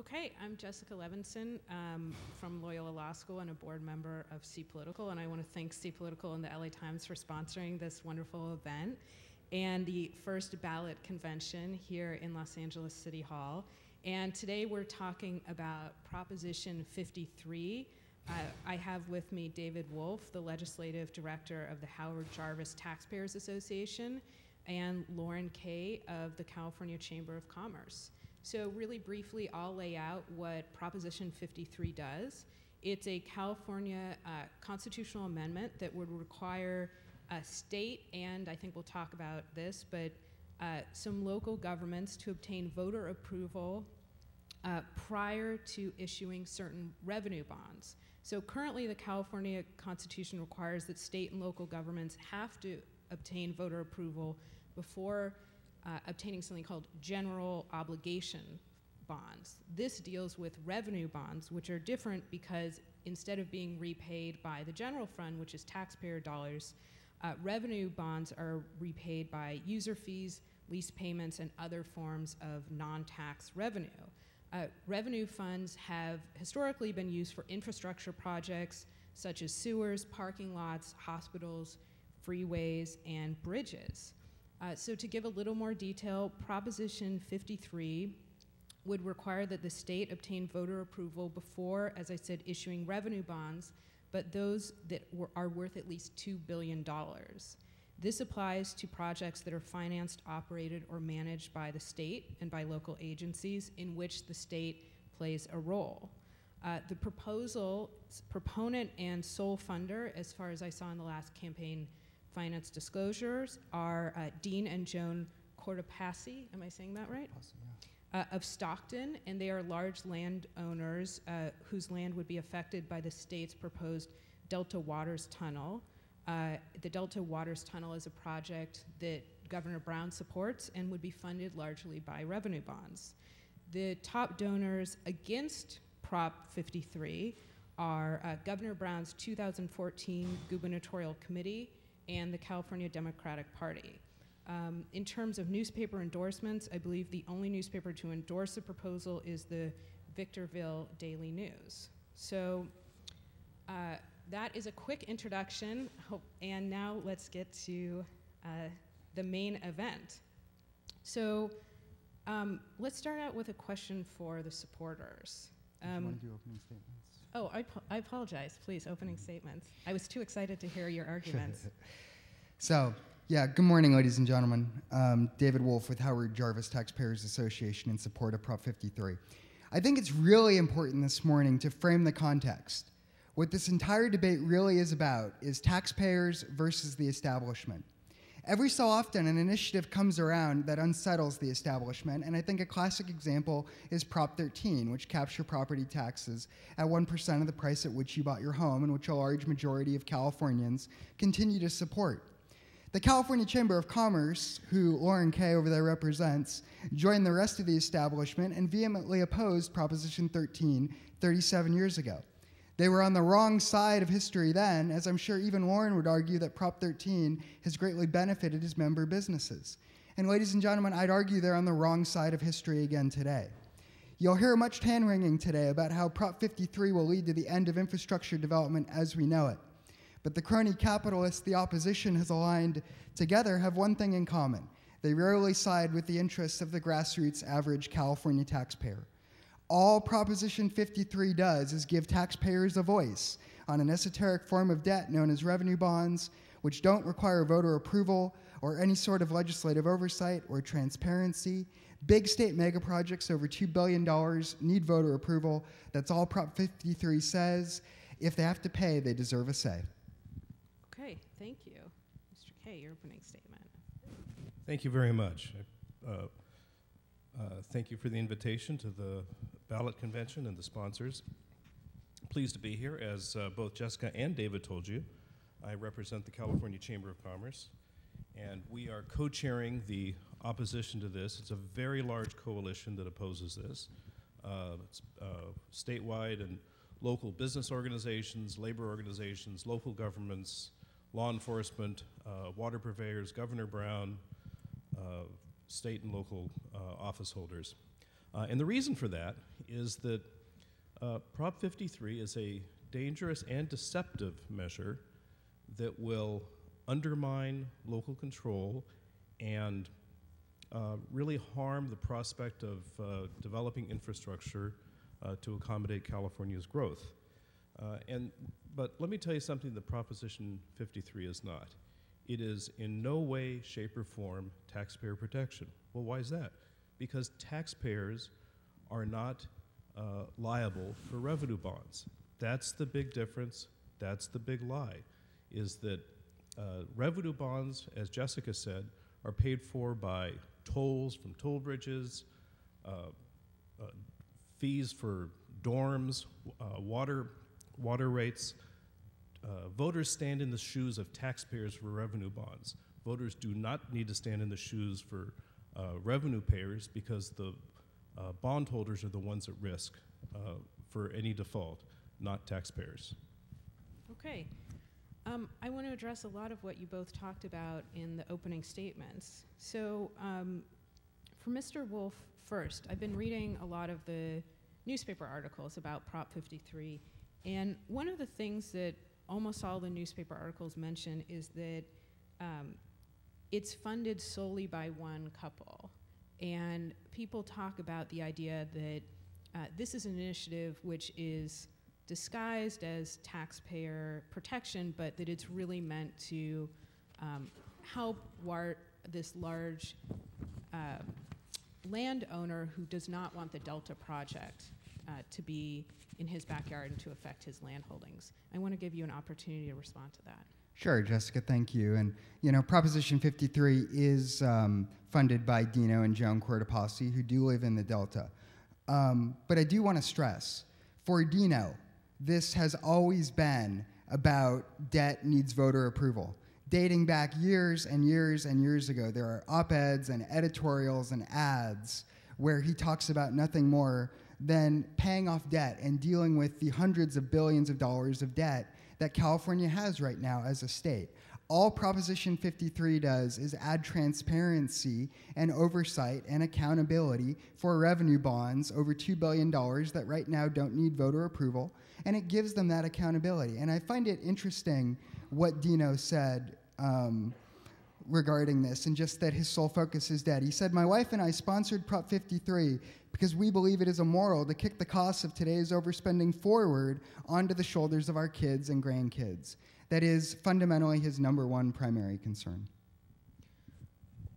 Okay, I'm Jessica Levinson from Loyola Law School and a board member of C Political, and I want to thank C Political and the LA Times for sponsoring this wonderful event and the first ballot convention here in Los Angeles City Hall. And today we're talking about Proposition 53. I have with me David Wolf, the legislative director of the Howard Jarvis Taxpayers Association, and Lauren Kay of the California Chamber of Commerce. So really briefly, I'll lay out what Proposition 53 does. It's a California constitutional amendment that would require a state, and I think we'll talk about this, but some local governments to obtain voter approval prior to issuing certain revenue bonds. So currently the California Constitution requires that state and local governments have to obtain voter approval before obtaining something called general obligation bonds. This deals with revenue bonds, which are different because instead of being repaid by the general fund, which is taxpayer dollars, revenue bonds are repaid by user fees, lease payments, and other forms of non-tax revenue. Revenue funds have historically been used for infrastructure projects such as sewers, parking lots, hospitals, freeways, and bridges. So to give a little more detail, Proposition 53 would require that the state obtain voter approval before, as I said, issuing revenue bonds, but those that are worth at least $2 billion. This applies to projects that are financed, operated, or managed by the state and by local agencies in which the state plays a role. The proposal's proponent and sole funder, as far as I saw in the last campaign finance disclosures, are Dean and Joan Cortopassi, am I saying that right? Awesome, yeah. Of Stockton, and they are large landowners whose land would be affected by the state's proposed Delta Waters Tunnel. The Delta Waters Tunnel is a project that Governor Brown supports and would be funded largely by revenue bonds. The top donors against Prop 53 are Governor Brown's 2014 gubernatorial committee and the California Democratic Party. In terms of newspaper endorsements, I believe the only newspaper to endorse the proposal is the Victorville Daily News. So that is a quick introduction, and now let's get to the main event. So let's start out with a question for the supporters. Do you want to do opening statements? Oh, I apologize. Please, opening statements. I was too excited to hear your arguments. So, yeah, good morning, ladies and gentlemen. David Wolf with Howard Jarvis Taxpayers Association in support of Prop 53. I think it's really important this morning to frame the context. What this entire debate really is about is taxpayers versus the establishment. Every so often, an initiative comes around that unsettles the establishment, and I think a classic example is Prop 13, which capture property taxes at 1% of the price at which you bought your home, and which a large majority of Californians continue to support. The California Chamber of Commerce, who Lauren Kay over there represents, joined the rest of the establishment and vehemently opposed Proposition 13 37 years ago. They were on the wrong side of history then, as I'm sure even Lauren would argue that Prop 13 has greatly benefited his member businesses. And ladies and gentlemen, I'd argue they're on the wrong side of history again today. You'll hear much hand-wringing today about how Prop 53 will lead to the end of infrastructure development as we know it. But the crony capitalists the opposition has aligned together have one thing in common. They rarely side with the interests of the grassroots average California taxpayer. All Proposition 53 does is give taxpayers a voice on an esoteric form of debt known as revenue bonds, which don't require voter approval or any sort of legislative oversight or transparency. Big state mega projects over $2 billion need voter approval. That's all Prop 53 says. If they have to pay, they deserve a say. Okay, thank you. Mr. Kay, your opening statement. Thank you very much. Thank you for the invitation to the ballot convention and the sponsors. Pleased to be here. As both Jessica and David told you, I represent the California Chamber of Commerce, and we are co-chairing the opposition to this. It's a very large coalition that opposes this. It's statewide and local business organizations, labor organizations, local governments, law enforcement, water purveyors, Governor Brown, state and local office holders. And the reason for that is that Prop 53 is a dangerous and deceptive measure that will undermine local control and really harm the prospect of developing infrastructure to accommodate California's growth. But let me tell you something that Proposition 53 is not. It is in no way, shape, or form taxpayer protection. Well, why is that? Because taxpayers are not liable for revenue bonds. That's the big difference. That's the big lie, is that revenue bonds, as Jessica said, are paid for by tolls from toll bridges, fees for dorms, water rates. Voters stand in the shoes of taxpayers for revenue bonds. Voters do not need to stand in the shoes for revenue payers because the bondholders are the ones at risk for any default, not taxpayers. Okay. I want to address a lot of what you both talked about in the opening statements. So for Mr. Wolf first, I've been reading a lot of the newspaper articles about Prop 53, and one of the things that almost all the newspaper articles mention is that it's funded solely by one couple. And people talk about the idea that this is an initiative which is disguised as taxpayer protection, but that it's really meant to help this large landowner who does not want the Delta project to be in his backyard and to affect his land holdings. I want to give you an opportunity to respond to that. Sure, Jessica, thank you. And, you know, Proposition 53 is funded by Dino and Joan Cortopassi, who do live in the Delta. But I do want to stress, for Dino, this has always been about debt needs voter approval. Dating back years and years and years ago, there are op-eds and editorials and ads where he talks about nothing more than paying off debt and dealing with the hundreds of billions of dollars of debt that California has right now as a state. All Proposition 53 does is add transparency and oversight and accountability for revenue bonds over $2 billion that right now don't need voter approval, and it gives them that accountability. And I find it interesting what Dino said regarding this, and just that his sole focus is debt. He said, "My wife and I sponsored Prop 53 because we believe it is immoral to kick the costs of today's overspending forward onto the shoulders of our kids and grandkids." That is fundamentally his #1 primary concern.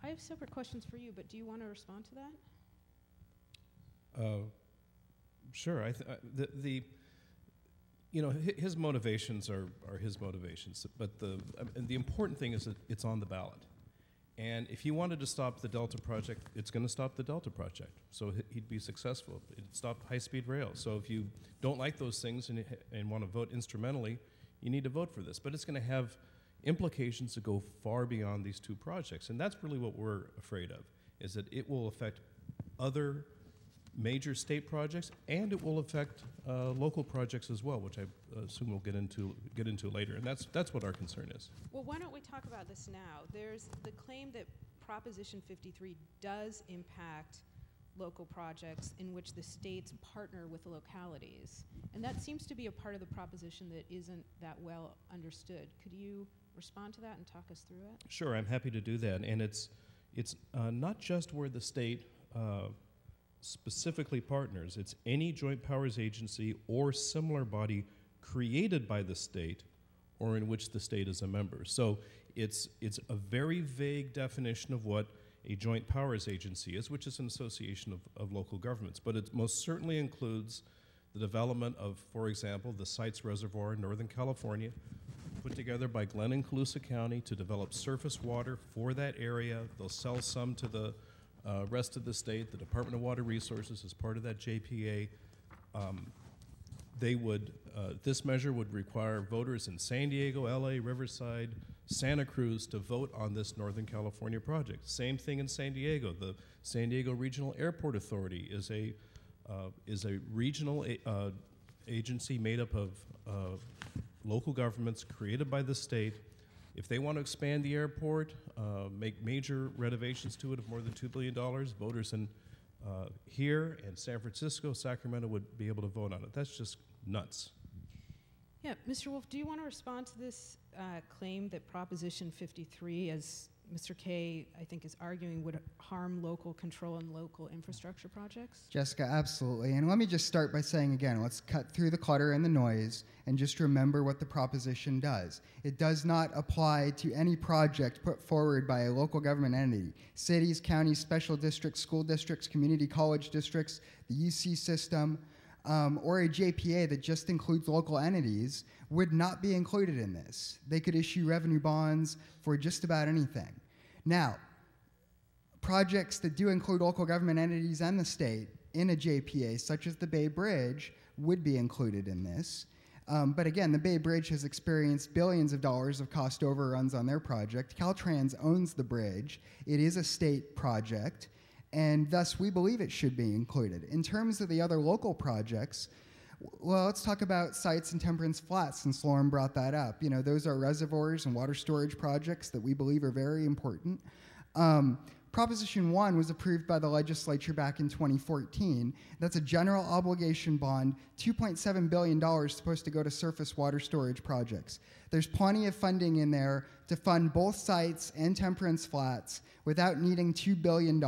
I have separate questions for you, but do you want to respond to that? Sure. You know, his motivations are his motivations, but the important thing is that it's on the ballot. And if he wanted to stop the Delta project, it's going to stop the Delta project. So he'd be successful. It'd stop high-speed rail. So if you don't like those things and want to vote instrumentally, you need to vote for this. But it's going to have implications that go far beyond these two projects. And that's really what we're afraid of, is that it will affect other major state projects, and it will affect local projects as well, which I assume we'll get into later. And that's what our concern is. Well, why don't we talk about this now? There's the claim that Proposition 53 does impact local projects in which the states partner with the localities. And that seems to be a part of the proposition that isn't that well understood. Could you respond to that and talk us through it? Sure, I'm happy to do that. And it's not just where the state specifically partners. It's any joint powers agency or similar body created by the state or in which the state is a member. So it's a very vague definition of what a joint powers agency is, which is an association of local governments. But it most certainly includes the development of, for example, the Sites Reservoir in Northern California, put together by Glenn and Colusa County to develop surface water for that area. They'll sell some to the rest of the state. The Department of Water Resources is part of that JPA. This measure would require voters in San Diego, LA, Riverside, Santa Cruz to vote on this Northern California project. Same thing in San Diego. The San Diego Regional Airport Authority is a regional agency made up of local governments created by the state. If they want to expand the airport, make major renovations to it of more than $2 billion, voters in here and San Francisco, Sacramento would be able to vote on it. That's just nuts. Yeah, Mr. Wolf, do you want to respond to this claim that Proposition 53, as Mr. Kay, I think, is arguing, would harm local control and local infrastructure projects? Jessica, absolutely. And let me just start by saying again, let's cut through the clutter and the noise and just remember what the proposition does. It does not apply to any project put forward by a local government entity. Cities, counties, special districts, school districts, community college districts, the UC system, or a JPA that just includes local entities would not be included in this. They could issue revenue bonds for just about anything. Now, projects that do include local government entities and the state in a JPA, such as the Bay Bridge, would be included in this. But again, the Bay Bridge has experienced billions of dollars of cost overruns on their project. Caltrans owns the bridge. It is a state project, and thus we believe it should be included. In terms of the other local projects, well, let's talk about sites in Temperance Flats, since Lauren brought that up. You know, those are reservoirs and water storage projects that we believe are very important. Proposition 1 was approved by the legislature back in 2014. That's a general obligation bond, $2.7 billion supposed to go to surface water storage projects. There's plenty of funding in there to fund both sites and Temperance Flats without needing $2 billion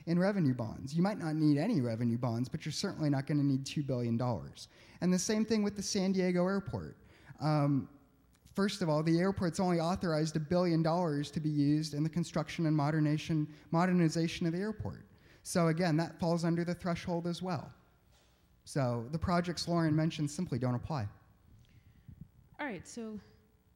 in revenue bonds. You might not need any revenue bonds, but you're certainly not going to need $2 billion. And the same thing with the San Diego airport. First of all, the airport's only authorized $1 billion to be used in the construction and modernization of the airport. So again, that falls under the threshold as well. So the projects Lauren mentioned simply don't apply. All right, so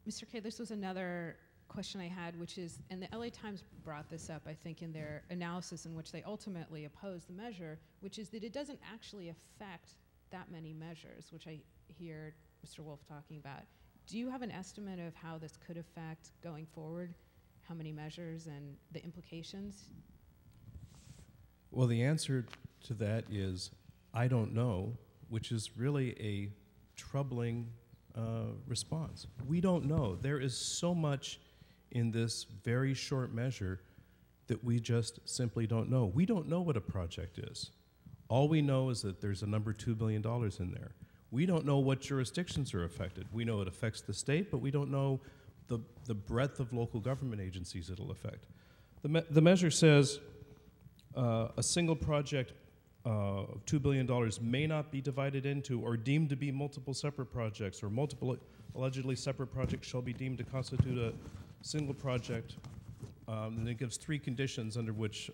Mr. Kay, this was another question I had, which is, and the LA Times brought this up, I think, in their analysis in which they ultimately opposed the measure, which is that it doesn't actually affect that many measures, which I hear Mr. Wolf talking about. Do you have an estimate of how this could affect going forward? How many measures and the implications? Well, the answer to that is I don't know, which is really a troubling response. We don't know. There is so much in this very short measure that we just simply don't know. We don't know what a project is. All we know is that there's a number $2 billion in there. We don't know what jurisdictions are affected. We know it affects the state, but we don't know the breadth of local government agencies it'll affect. The measure says a single project of $2 billion may not be divided into or deemed to be multiple separate projects, or multiple allegedly separate projects shall be deemed to constitute a single project. And it gives 3 conditions under which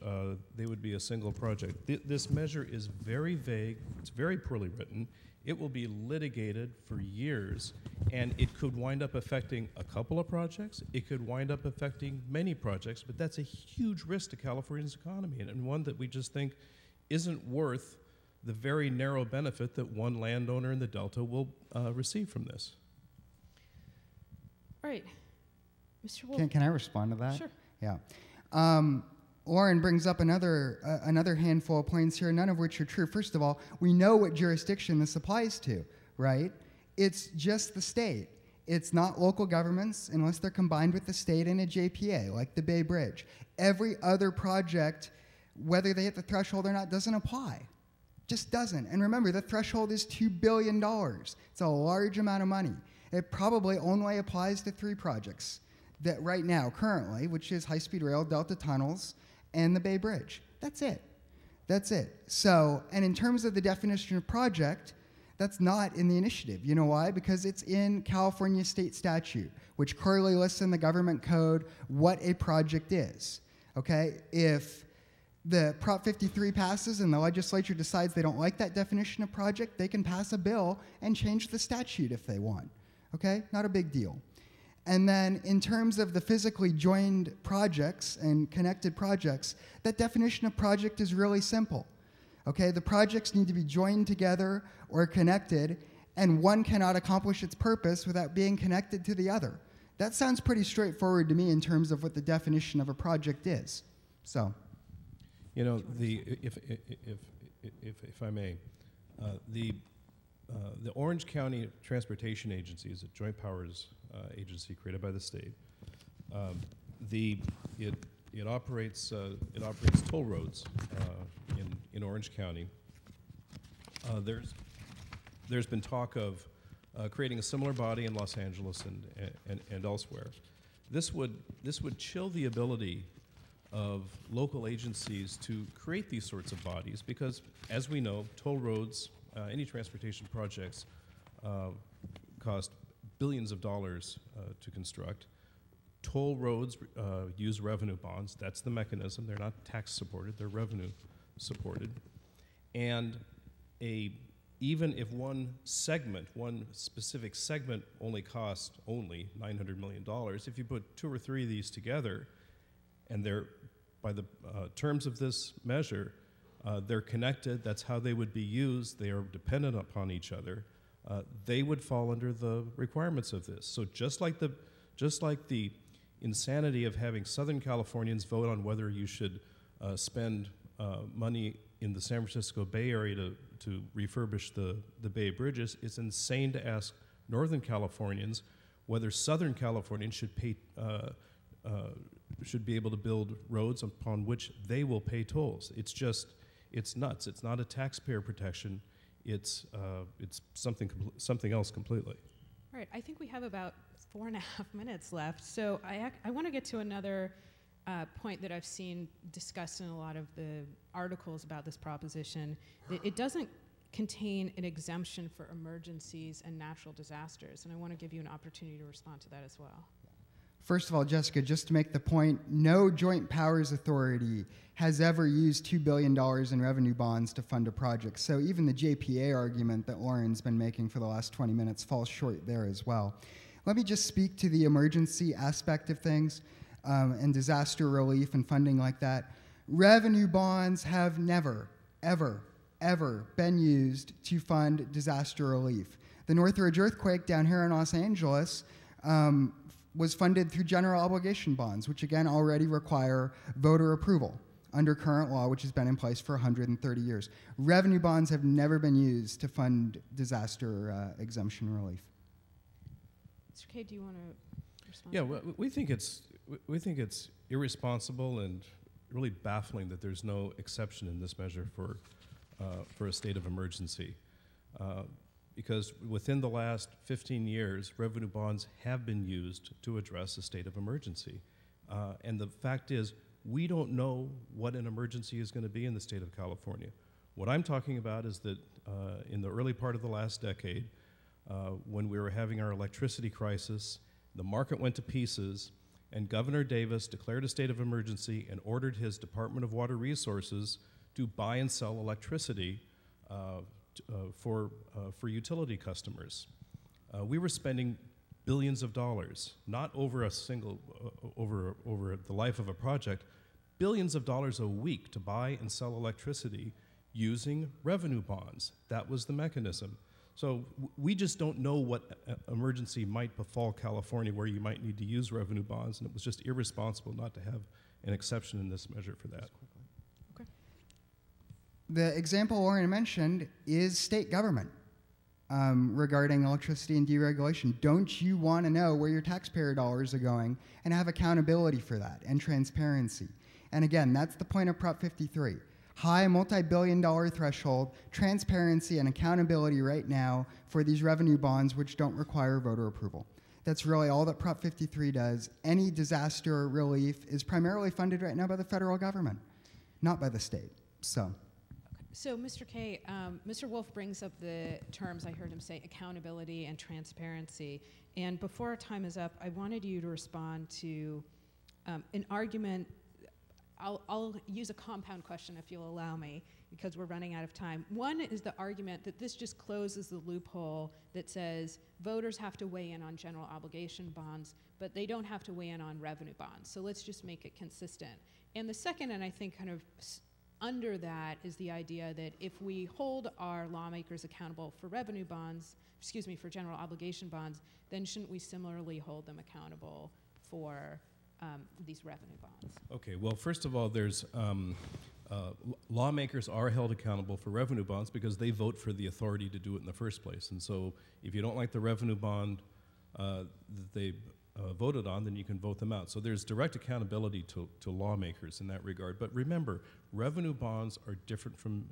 they would be a single project. This measure is very vague. It's very poorly written. It will be litigated for years, and it could wind up affecting a couple of projects. It could wind up affecting many projects, but that's a huge risk to California's economy, and one that we just think isn't worth the very narrow benefit that one landowner in the Delta will receive from this. All right. Mr. Wolf. Can I respond to that? Sure. Yeah. Lauren brings up another handful of points here, none of which are true. First of all, we know what jurisdiction this applies to, right? It's just the state. It's not local governments unless they're combined with the state in a JPA, like the Bay Bridge. Every other project, whether they hit the threshold or not, doesn't apply. Just doesn't. And remember, the threshold is $2 billion. It's a large amount of money. It probably only applies to 3 projects that right now, currently, which is high-speed rail, Delta tunnels, and the Bay Bridge. That's it. That's it. So, and in terms of the definition of project, that's not in the initiative. You know why? Because it's in California state statute, which clearly lists in the government code what a project is. Okay? If the Prop 53 passes and the legislature decides they don't like that definition of project, they can pass a bill and change the statute if they want. Okay? Not a big deal. And then in terms of the physically joined projects and connected projects, that definition of project is really simple. Okay, the projects need to be joined together or connected, and one cannot accomplish its purpose without being connected to the other. That sounds pretty straightforward to me in terms of what the definition of a project is. So, you know, if I may, the Orange County Transportation Agency is a joint powers agency created by the state. It operates toll roads in in Orange County. There's been talk of creating a similar body in Los Angeles and elsewhere. This would chill the ability of local agencies to create these sorts of bodies because, as we know, toll roads, any transportation projects cost billions of dollars to construct. Toll roads use revenue bonds. That's the mechanism. They're not tax supported, they're revenue supported. And even if one specific segment only costs $900 million, if you put 2 or 3 of these together, and they're, by the terms of this measure, they're connected, that's how they would be used, they are dependent upon each other, they would fall under the requirements of this. So just like the insanity of having Southern Californians vote on whether you should spend money in the San Francisco Bay Area to refurbish the Bay Bridges, it's insane to ask Northern Californians whether Southern Californians should be able to build roads upon which they will pay tolls. It's nuts. It's not a taxpayer protection. It's something else completely. All right, I think we have about 4.5 minutes left. So I want to get to another point that I've seen discussed in a lot of the articles about this proposition. It doesn't contain an exemption for emergencies and natural disasters, and I want to give you an opportunity to respond to that as well. First of all, Jessica, just to make the point, no joint powers authority has ever used $2 billion in revenue bonds to fund a project. So even the JPA argument that Lauren's been making for the last 20 minutes falls short there as well. Let me just speak to the emergency aspect of things and disaster relief and funding like that. Revenue bonds have never, ever, ever been used to fund disaster relief. The Northridge earthquake down here in Los Angeles was funded through general obligation bonds, which again already require voter approval under current law, which has been in place for 130 years. Revenue bonds have never been used to fund disaster exemption relief. Mr. Kay, do you want to respond? Yeah, well, we think it's irresponsible and really baffling that there's no exception in this measure for a state of emergency. Because within the last 15 years, revenue bonds have been used to address a state of emergency. And the fact is, we don't know what an emergency is going to be in the state of California. What I'm talking about is that in the early part of the last decade, when we were having our electricity crisis, the market went to pieces, and Governor Davis declared a state of emergency and ordered his Department of Water Resources to buy and sell electricity for utility customers. We were spending billions of dollars, not over a single, over the life of a project, billions of dollars a week to buy and sell electricity using revenue bonds. That was the mechanism. So we just don't know what emergency might befall California where you might need to use revenue bonds, and it was just irresponsible not to have an exception in this measure for that. Okay. The example Lauren mentioned is state government regarding electricity and deregulation. Don't you want to know where your taxpayer dollars are going and have accountability for that and transparency? And again, that's the point of Prop 53. High multi-billion-dollar threshold, transparency and accountability right now for these revenue bonds which don't require voter approval. That's really all that Prop 53 does. Any disaster relief is primarily funded right now by the federal government, not by the state. So Mr. Kay, Mr. Wolf brings up the terms, I heard him say, accountability and transparency. And before our time is up, I wanted you to respond to an argument. I'll use a compound question if you'll allow me, because we're running out of time. One is the argument that this just closes the loophole that says voters have to weigh in on general obligation bonds, but they don't have to weigh in on revenue bonds. So let's just make it consistent. And the second, and I think kind of under that, is the idea that if we hold our lawmakers accountable for revenue bonds, for general obligation bonds, then shouldn't we similarly hold them accountable for these revenue bonds? Okay, well, first of all, there's lawmakers are held accountable for revenue bonds because they vote for the authority to do it in the first place. And so if you don't like the revenue bond that they voted on, then you can vote them out. So there's direct accountability to lawmakers in that regard. But remember, revenue bonds are different from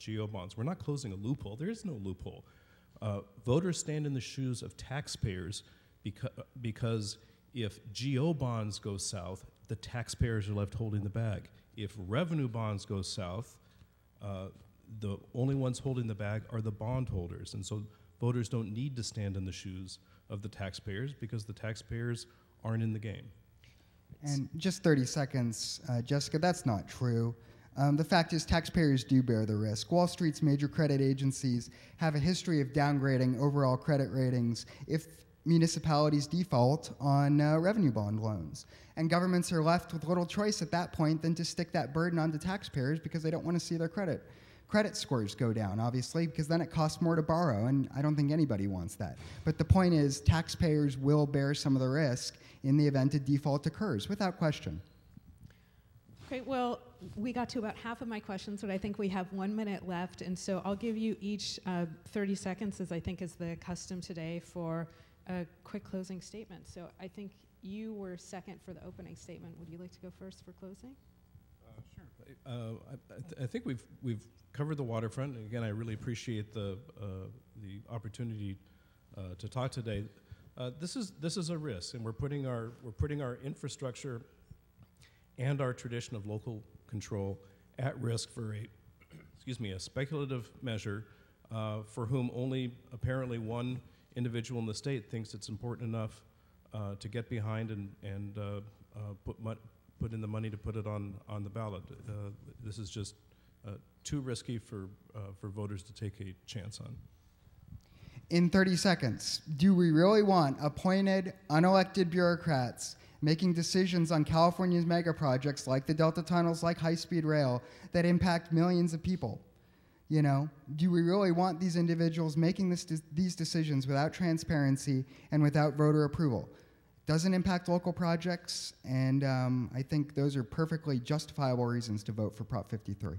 GO bonds. We're not closing a loophole. There is no loophole. Voters stand in the shoes of taxpayers because if GO bonds go south, the taxpayers are left holding the bag. If revenue bonds go south, the only ones holding the bag are the bondholders. And so voters don't need to stand in the shoes of the taxpayers because the taxpayers aren't in the game. And just 30 seconds, Jessica, that's not true. The fact is taxpayers do bear the risk. Wall Street's major credit agencies have a history of downgrading overall credit ratings if municipalities default on revenue bond loans. And governments are left with little choice at that point than to stick that burden onto taxpayers because they don't want to see their credit scores go down, obviously, because then it costs more to borrow, and I don't think anybody wants that. But the point is, taxpayers will bear some of the risk in the event a default occurs, without question. Okay, well, we got to about half of my questions, but I think we have 1 minute left, and so I'll give you each 30 seconds, as I think is the custom today, for a quick closing statement. So I think you were second for the opening statement. Would you like to go first for closing? Sure. I think we've covered the waterfront. And again, I really appreciate the opportunity to talk today. This is a risk, and we're putting our infrastructure and our tradition of local control at risk for a speculative measure for whom only apparently one individual in the state thinks it's important enough to get behind and put in the money to put it on the ballot. This is just too risky for voters to take a chance on. In 30 seconds, do we really want appointed, unelected bureaucrats making decisions on California's mega projects like the Delta tunnels, like high-speed rail, that impact millions of people? You know, do we really want these individuals making these decisions without transparency and without voter approval? Doesn't impact local projects, and I think those are perfectly justifiable reasons to vote for Prop 53.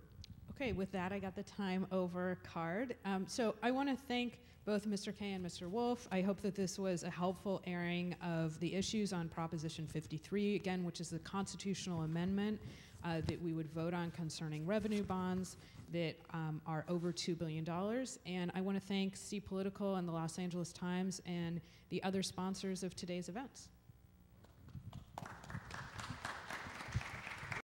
Okay, with that, I got the time over card. So I want to thank both Mr. Kay and Mr. Wolf. I hope that this was a helpful airing of the issues on Proposition 53, again, which is the constitutional amendment that we would vote on concerning revenue bonds that are over $2 billion. And I want to thank C Political and the Los Angeles Times and the other sponsors of today's events.